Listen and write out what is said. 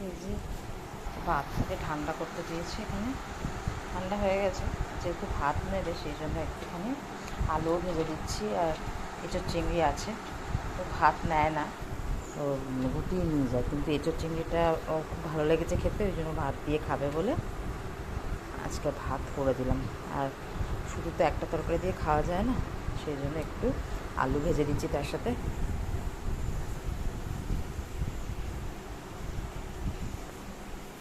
ভেজে ভাতটাকে ঠান্ডা করতে দিয়েছি। এখানে ঠান্ডা হয়ে গেছে, যেহেতু ভাত নেবে সেই জন্য একটুখানি আলুও ভেজে দিচ্ছি। আর এঁচোড় চিংড়ি আছে, তো ভাত নেয় না, তো গুটিয়ে নিয়ে যায়, কিন্তু এঁচোড় চিংড়িটা ওর খুব ভালো লেগেছে খেতে, ওই জন্য ভাত দিয়ে খাবে বলে আজকে ভাত করে দিলাম। আর শুধু তো একটা তরকারি দিয়ে খাওয়া যায় না, সেই জন্য একটু আলু ভেজে দিচ্ছি তার সাথে।